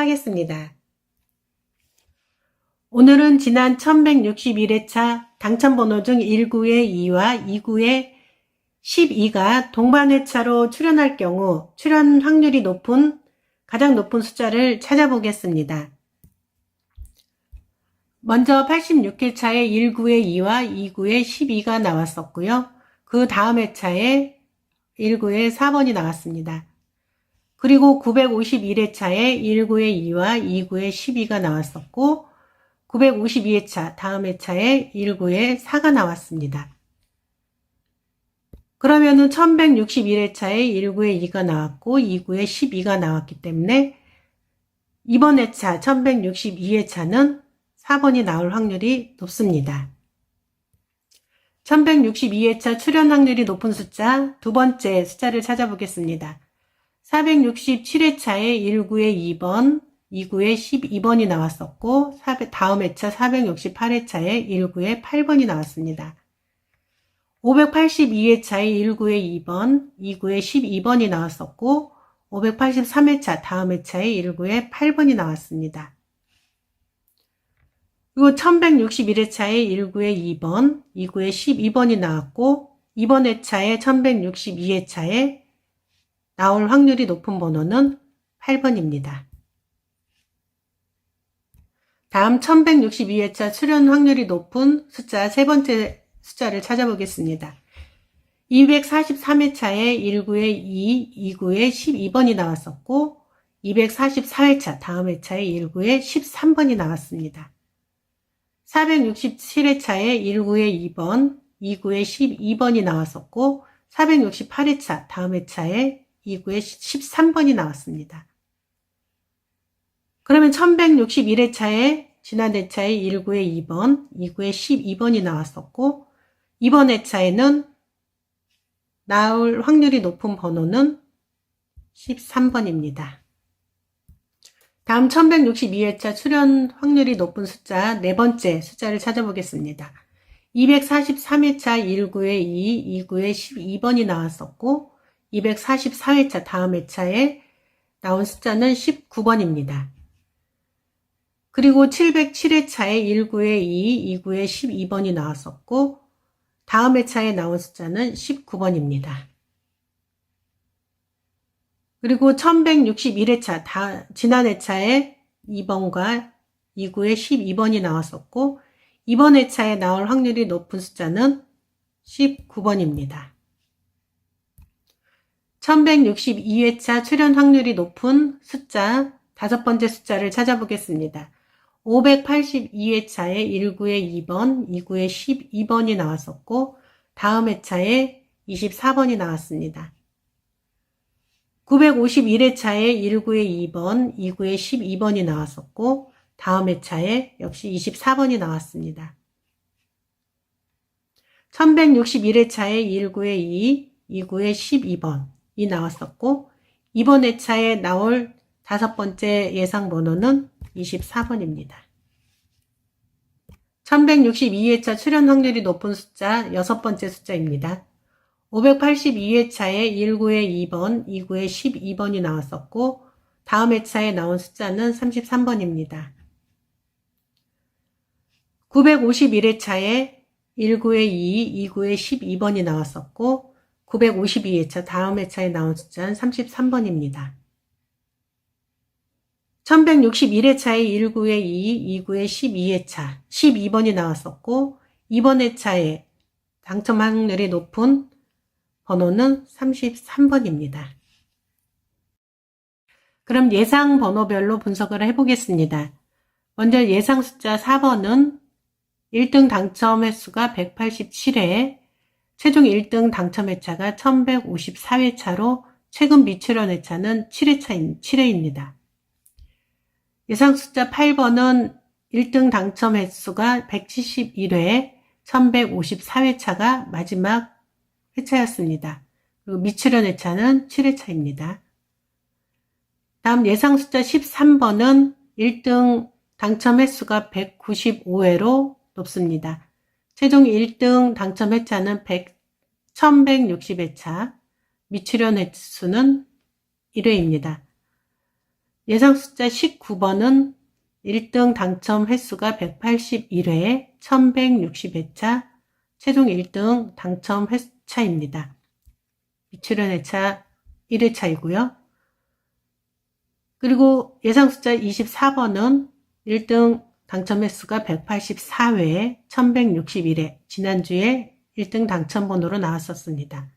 하겠습니다. 오늘은 지난 1161회차 당첨번호 중 1구의 2와 2구의 12가 동반회차로 출연할 경우 출연 확률이 가장 높은 숫자를 찾아보겠습니다. 먼저 86회차에 1구의 2와 2구의 12가 나왔었고요. 그 다음 회차에 1구의 4번이 나왔습니다. 그리고 951회차에 1구의 2와 2구의 12가 나왔었고 952회차 다음 회차에 1구의 4가 나왔습니다. 그러면은 1161회차에 1구의 2가 나왔고 2구의 12가 나왔기 때문에 이번 회차 1162회차는 4번이 나올 확률이 높습니다. 1162회차 출연 확률이 높은 숫자 두 번째 숫자를 찾아보겠습니다. 467회차에 1구의 2번, 2구의 12번이 나왔었고 다음 회차 468회차에 1구의 8번이 나왔습니다. 582회차에 1구의 2번, 2구의 12번이 나왔었고 583회차 다음 회차에 1구의 8번이 나왔습니다. 그리고 1161회차에 1구의 2번, 2구의 12번이 나왔고 이번 회차에 1162회차에 나올 확률이 높은 번호는 8번입니다. 다음 1162회차 출연 확률이 높은 숫자 세 번째 숫자를 찾아보겠습니다. 243회차에 1구의 2, 2구의 12번이 나왔었고 244회차 다음 회차에 1구의 13번이 나왔습니다. 467회차에 1구의 2번, 2구의 12번이 나왔었고 468회차 다음 회차에 2구의 13번이 나왔습니다. 그러면 1161회차에 지난 회차에 1구의 2번, 2구의 12번이 나왔었고 이번 회차에는 나올 확률이 높은 번호는 13번입니다. 다음 1162회차 출연 확률이 높은 숫자 네 번째 숫자를 찾아보겠습니다. 243회차 1구의 2, 2구의 12번이 나왔었고 244회차 다음 회차에 나온 숫자는 19번입니다. 그리고 707회차에 1구의 2, 2구의 12번이 나왔었고 다음 회차에 나온 숫자는 19번입니다. 그리고 1161회차 지난 회차에 2번과 2구의 12번이 나왔었고 이번 회차에 나올 확률이 높은 숫자는 19번입니다. 1162회차 출연 확률이 높은 숫자 다섯 번째 숫자를 찾아보겠습니다. 582회차에 1구의 2번, 2구의 12번이 나왔었고 다음 회차에 24번이 나왔습니다. 951회차에 1구의 2번, 2구의 12번이 나왔었고 다음 회차에 역시 24번이 나왔습니다. 1161회차에 1구의 2, 2구의 12번이 나왔었고 이번 회차에 나올 다섯 번째 예상 번호는 24번입니다. 1162회차 출연 확률이 높은 숫자 여섯 번째 숫자입니다. 582회차에 1구의 2번, 2구의 12번이 나왔었고 다음 회차에 나온 숫자는 33번입니다. 951회차에 1구의 2, 2구의 12번이 나왔었고 952회차 다음 회차에 나온 숫자는 33번입니다. 1161회차에 1구의 2, 2구의 12회차 12번이 나왔었고 이번 회차에 당첨 확률이 높은 번호는 33번입니다. 그럼 예상 번호별로 분석을 해보겠습니다. 먼저 예상 숫자 4번은 1등 당첨 횟수가 187회, 최종 1등 당첨 회차가 1154회차로 최근 미출연 회차는 7회입니다. 예상 숫자 8번은 1등 당첨 횟수가 171회, 1154회차가 마지막 회차였습니다. 그리고 미출연 회차는 7회차입니다. 다음 예상 숫자 13번은 1등 당첨 횟수가 195회로 높습니다. 최종 1등 당첨 회차는 1160회차, 미출연 횟수는 1회입니다. 예상 숫자 19번은 1등 당첨 횟수가 181회, 1160회차, 최종 1등 당첨 회차입니다. 미출연 회차 1회차이고요. 그리고 예상 숫자 24번은 1등 당첨 횟수가 184회, 1161회, 지난주에 1등 당첨 번호로 나왔었습니다.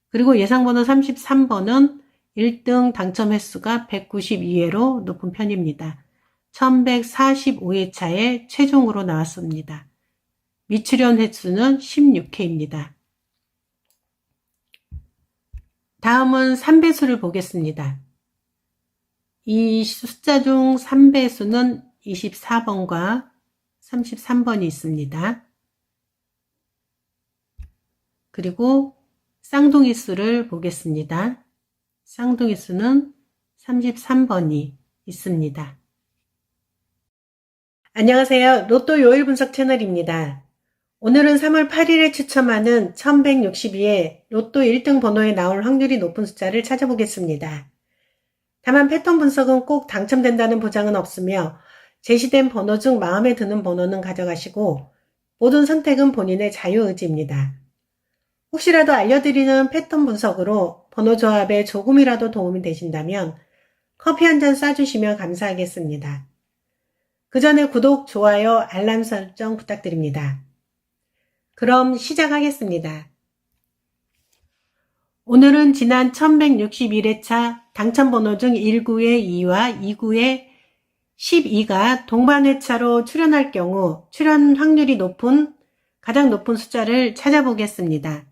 그리고 예상번호 33번은 1등 당첨 횟수가 192회로 높은 편입니다. 1145회차에 최종으로 나왔습니다. 미출연 횟수는 16회입니다. 다음은 3배수를 보겠습니다. 이 숫자 중 3배수는 24번과 33번이 있습니다. 그리고 쌍둥이 수를 보겠습니다. 쌍둥이 수는 33번이 있습니다. 안녕하세요. 로또 요일 분석 채널입니다. 오늘은 3월 8일에 추첨하는 1162의 로또 1등 번호에 나올 확률이 높은 숫자를 찾아보겠습니다. 다만 패턴 분석은 꼭 당첨된다는 보장은 없으며 제시된 번호 중 마음에 드는 번호는 가져가시고 모든 선택은 본인의 자유의지입니다. 혹시라도 알려드리는 패턴 분석으로 번호 조합에 조금이라도 도움이 되신다면 커피 한 잔 쏴주시면 감사하겠습니다. 그 전에 구독, 좋아요, 알람 설정 부탁드립니다. 그럼 시작하겠습니다. 오늘은 지난 1161회차 당첨번호 중 1구의 2와 2구의 12가 동반회차로 출현할 경우 출현 확률이 가장 높은 숫자를 찾아보겠습니다.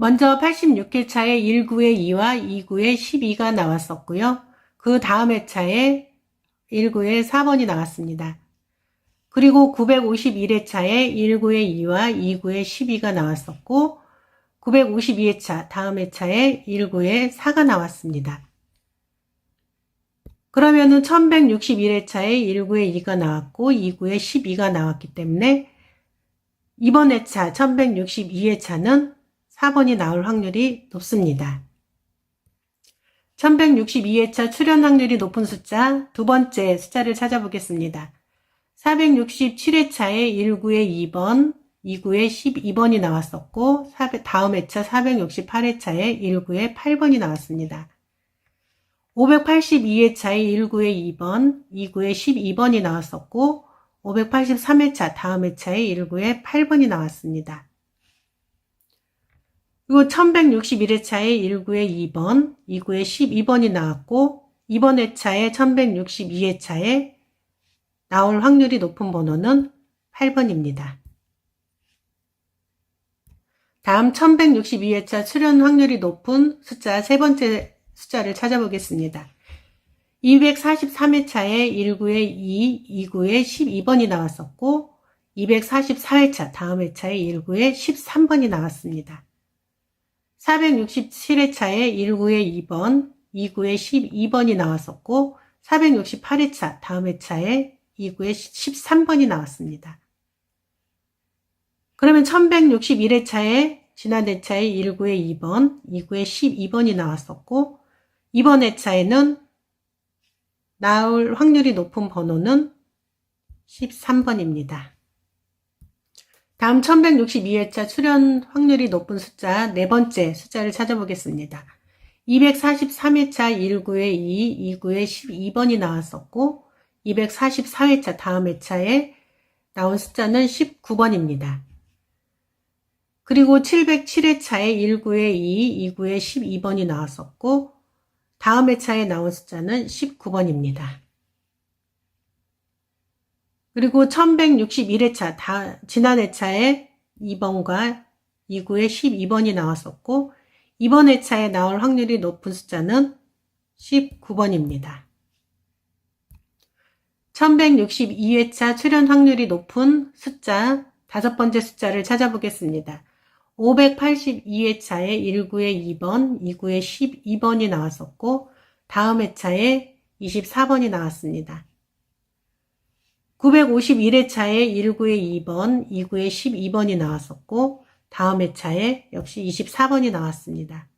먼저 86회차에 1구의 2와 2구의 12가 나왔었고요. 그 다음 회차에 1구의 4번이 나왔습니다. 그리고 951회차에 1구의 2와 2구의 12가 나왔었고 952회차 다음 회차에 1구의 4가 나왔습니다. 그러면은 1161회차에 1구의 2가 나왔고 2구의 12가 나왔기 때문에 이번 회차 1162회차는 4번이 나올 확률이 높습니다. 1162회차 출현 확률이 높은 숫자 두 번째 숫자를 찾아보겠습니다. 467회차에 1구의 2번, 2구의 12번이 나왔었고 다음 회차 468회차에 1구의 8번이 나왔습니다. 582회차에 1구의 2번, 2구의 12번이 나왔었고 583회차 다음 회차에 1구의 8번이 나왔습니다. 그리고 1161회차에 1구의 2번, 2구의 12번이 나왔고 이번 회차에 1162회차에 나올 확률이 높은 번호는 8번입니다. 다음 1162회차 출현 확률이 높은 숫자 세 번째 숫자를 찾아보겠습니다. 243회차에 1구의 2, 2구의 12번이 나왔었고 244회차 다음 회차에 1구의 13번이 나왔습니다. 467회차에 1구의 2번, 2구의 12번이 나왔었고 468회차 다음 회차에 2구의 13번이 나왔습니다. 그러면 1161회차에 지난 회차에 1구의 2번, 2구의 12번이 나왔었고 이번 회차에는 나올 확률이 높은 번호는 13번입니다. 다음 1162회차 출현 확률이 높은 숫자 네 번째 숫자를 찾아보겠습니다. 243회차 1구의 2, 2구의 12번이 나왔었고 244회차 다음 회차에 나온 숫자는 19번입니다. 그리고 707회차에 1구의 2, 2구의 12번이 나왔었고 다음 회차에 나온 숫자는 19번입니다. 그리고 1161회차 지난 회차에 2번과 2구의 12번이 나왔었고 이번 회차에 나올 확률이 높은 숫자는 19번입니다. 1162회차 출현 확률이 높은 숫자 다섯 번째 숫자를 찾아보겠습니다. 582회차에 1구의 2번, 2구의 12번이 나왔었고 다음 회차에 24번이 나왔습니다. 951회차에 1구의 2번, 2구의 12번이 나왔었고 다음 회차에 역시 24번이 나왔습니다.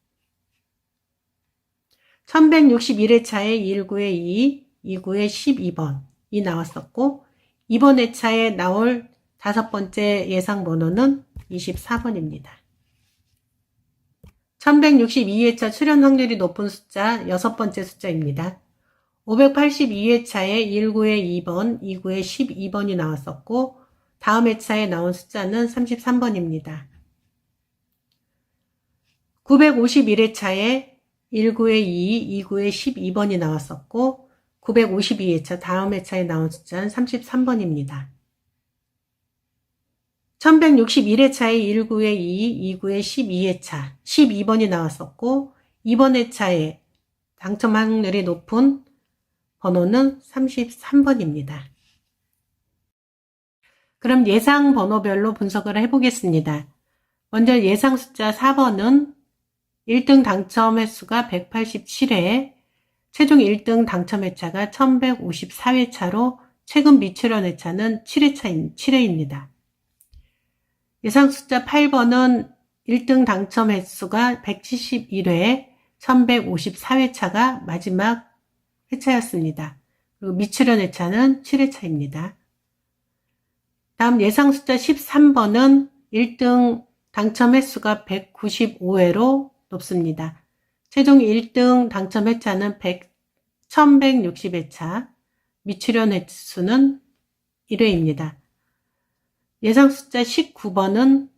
1161회차에 19의 2, 29의 12번이 나왔었고, 이번 회차에 나올 5번째 예상 번호는 24번입니다. 1162회차 출연 확률이 높은 숫자 6번째 숫자입니다. 582회차에 19의 2번, 29의 12번이 나왔었고, 다음 회차에 나온 숫자는 33번입니다. 951회차에 19의 2, 29의 12번이 나왔었고, 952회차 다음 회차에 나온 숫자는 33번입니다. 1161회차에 19의 2, 29의 12회차 12번이 나왔었고, 이번 회차에 당첨 확률이 높은 번호는 33번입니다. 그럼 예상 번호별로 분석을 해보겠습니다. 먼저 예상 숫자 4번은 1등 당첨 횟수가 187회, 최종 1등 당첨 회차가 1154회차로 최근 미출연 회차는 7회입니다. 예상 숫자 8번은 1등 당첨 횟수가 171회, 1154회차가 마지막 회차였습니다. 그리고 미출연 회차는 7회차입니다. 다음 예상 숫자 13번은 1등 당첨 횟수가 195회로 높습니다. 최종 1등 당첨 회차는 1160회차, 미출연 횟수는 1회입니다. 예상 숫자 19번은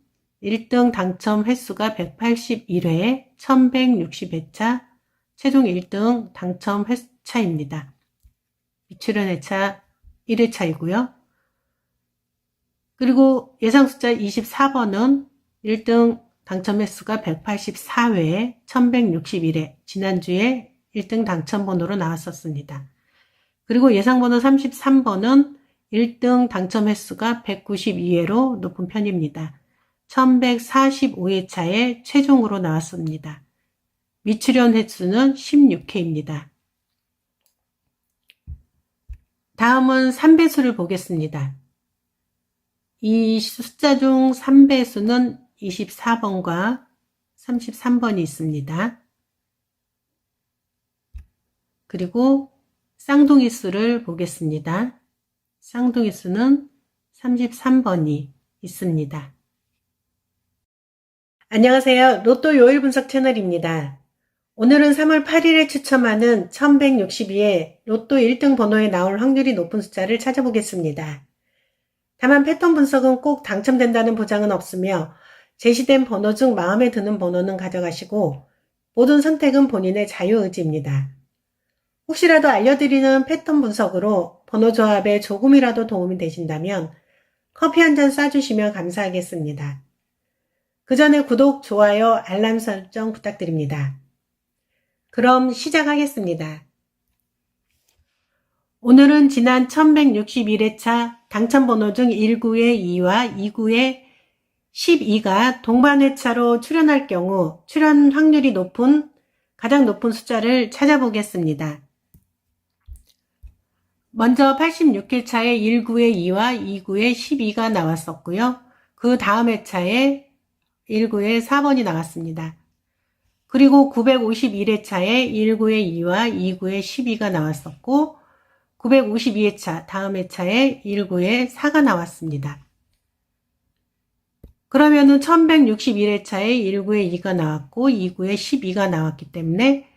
1등 당첨 횟수가 181회, 1160회차, 최종 1등 당첨 회차입니다. 미출연 회차 1회차이고요. 그리고 예상 숫자 24번은 1등 당첨 횟수가 184회, 1161회, 지난주에 1등 당첨 번호로 나왔었습니다. 그리고 예상 번호 33번은 1등 당첨 횟수가 192회로 높은 편입니다. 1145회차에 최종으로 나왔습니다. 미출연 횟수는 16회입니다. 다음은 3배수를 보겠습니다. 이 숫자 중 3배수는 24번과 33번이 있습니다. 그리고 쌍둥이 수를 보겠습니다. 쌍둥이 수는 33번이 있습니다. 안녕하세요. 로또 요일 분석 채널입니다. 오늘은 3월 8일에 추첨하는 1162의 로또 1등 번호에 나올 확률이 높은 숫자를 찾아보겠습니다. 다만 패턴 분석은 꼭 당첨된다는 보장은 없으며 제시된 번호 중 마음에 드는 번호는 가져가시고 모든 선택은 본인의 자유의지입니다. 혹시라도 알려드리는 패턴 분석으로 번호 조합에 조금이라도 도움이 되신다면 커피 한 잔 쏴주시면 감사하겠습니다. 그 전에 구독, 좋아요, 알람 설정 부탁드립니다. 그럼 시작하겠습니다. 오늘은 지난 1161회차 당첨번호 중 19의 2와 29의 12가 동반회차로 출연할 경우 출연 확률이 높은 가장 높은 숫자를 찾아보겠습니다. 먼저 86회차에 19의 2와 29의 12가 나왔었고요. 그 다음 회차에 19의 4번이 나왔습니다. 그리고 951회차에 19의 2와 29의 12가 나왔었고 952회차 다음 회차에 19의 4가 나왔습니다. 그러면은 1161회차에 19의 2가 나왔고 29의 12가 나왔기 때문에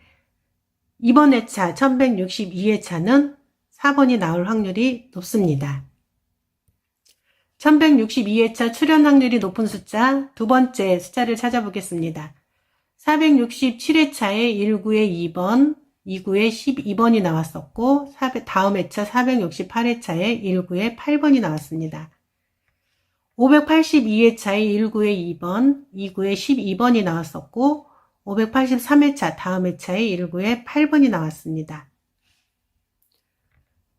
이번 회차 1162회차는 4번이 나올 확률이 높습니다. 1162회차 출연 확률이 높은 숫자 두 번째 숫자를 찾아보겠습니다. 467회차에 19의 2번, 29의 12번이 나왔었고 다음 회차 468회차에 19의 8번이 나왔습니다. 582회차에 19의 2번, 29의 12번이 나왔었고 583회차 다음 회차에 19의 8번이 나왔습니다.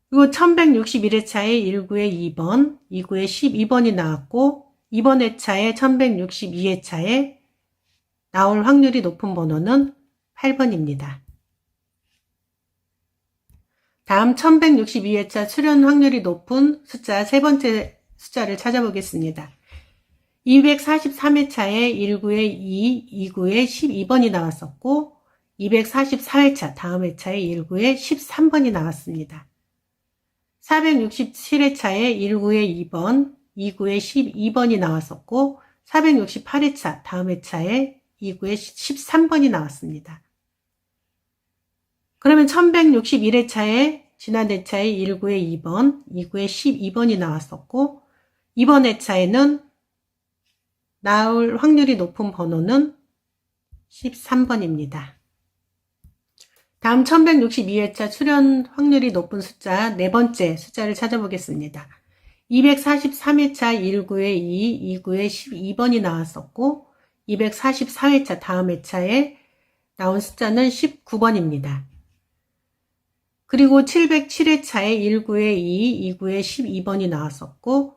그리고 1161회차에 19의 2번, 29의 12번이 나왔고 이번 회차에 1162회차에 나올 확률이 높은 번호는 8번입니다. 다음 1162회차 출연 확률이 높은 숫자 세 번째 숫자를 찾아보겠습니다. 243회차에 19의 2, 29의 12번이 나왔었고 244회차 다음 회차에 1구에 13번이 나왔습니다. 467회차에 1구에 2번, 2구에 12번이 나왔었고 468회차 다음 회차에 2구에 13번이 나왔습니다. 그러면 1161회차에 지난 회차에 1구에 2번, 2구에 12번이 나왔었고 이번 회차에는 나올 확률이 높은 번호는 13번입니다. 다음 1162회차 출현 확률이 높은 숫자 네 번째 숫자를 찾아보겠습니다. 243회차 1구에 2, 2구에 12번이 나왔었고 244회차 다음 회차에 나온 숫자는 19번입니다. 그리고 707회차에 1구에 2, 2구에 12번이 나왔었고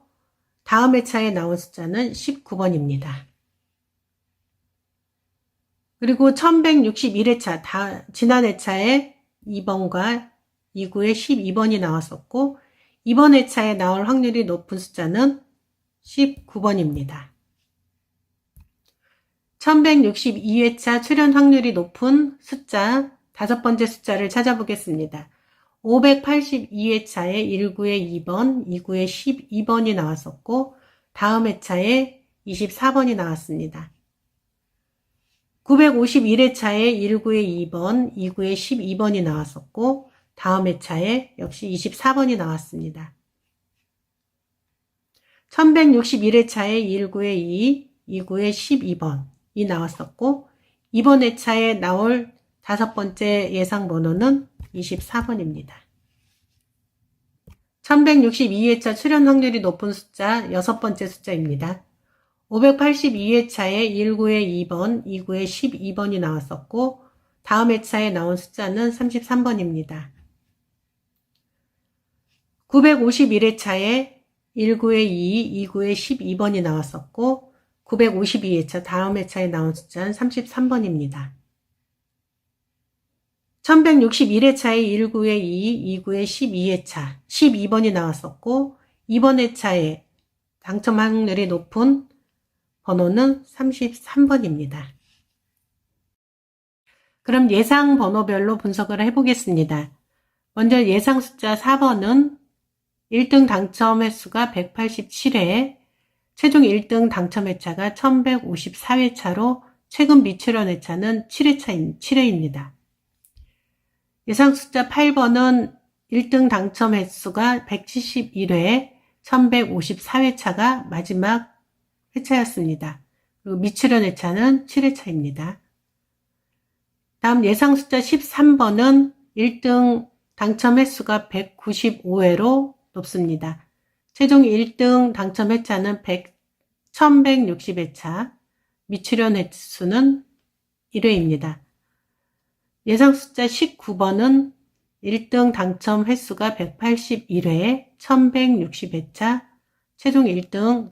다음 회차에 나온 숫자는 19번입니다. 그리고 1161회차 지난 회차에 2번과 2구에 12번이 나왔었고 이번 회차에 나올 확률이 높은 숫자는 19번입니다. 1162회차 출현 확률이 높은 숫자 다섯 번째 숫자를 찾아보겠습니다. 582회차에 1구에 2번, 2구에 12번이 나왔었고 다음 회차에 24번이 나왔습니다. 951회차에 1구에 2번, 2구에 12번이 나왔었고 다음 회차에 역시 24번이 나왔습니다. 1161회차에 1구에 2, 2구에 12번이 나왔었고 이번 회차에 나올 다섯 번째 예상 번호는 24번입니다. 1162회차 출현 확률이 높은 숫자 여섯 번째 숫자입니다. 582회차에 1구에 2번, 2구에 12번이 나왔었고 다음 회차에 나온 숫자는 33번입니다. 951회차에 1구에 2, 2구에 12번이 나왔었고 952회차 다음 회차에 나온 숫자는 33번입니다. 1161회차에 1구에 2, 2구에 12회차 12번이 나왔었고 이번 회차에 당첨 확률이 높은 번호는 33번입니다. 그럼 예상 번호별로 분석을 해보겠습니다. 먼저 예상 숫자 4번은 1등 당첨 횟수가 187회, 최종 1등 당첨 회차가 1154회차로 최근 미출현 회차는 7회입니다. 예상 숫자 8번은 1등 당첨 횟수가 171회, 1154회차가 마지막 회차였습니다. 그리고 미출현 회차는 7회차입니다. 다음 예상 숫자 13번은 1등 당첨 횟수가 195회로 높습니다. 최종 1등 당첨 회차는 1160회차, 미출현 횟수는 1회입니다. 예상 숫자 19번은 1등 당첨 횟수가 181회, 1160회차, 최종 1등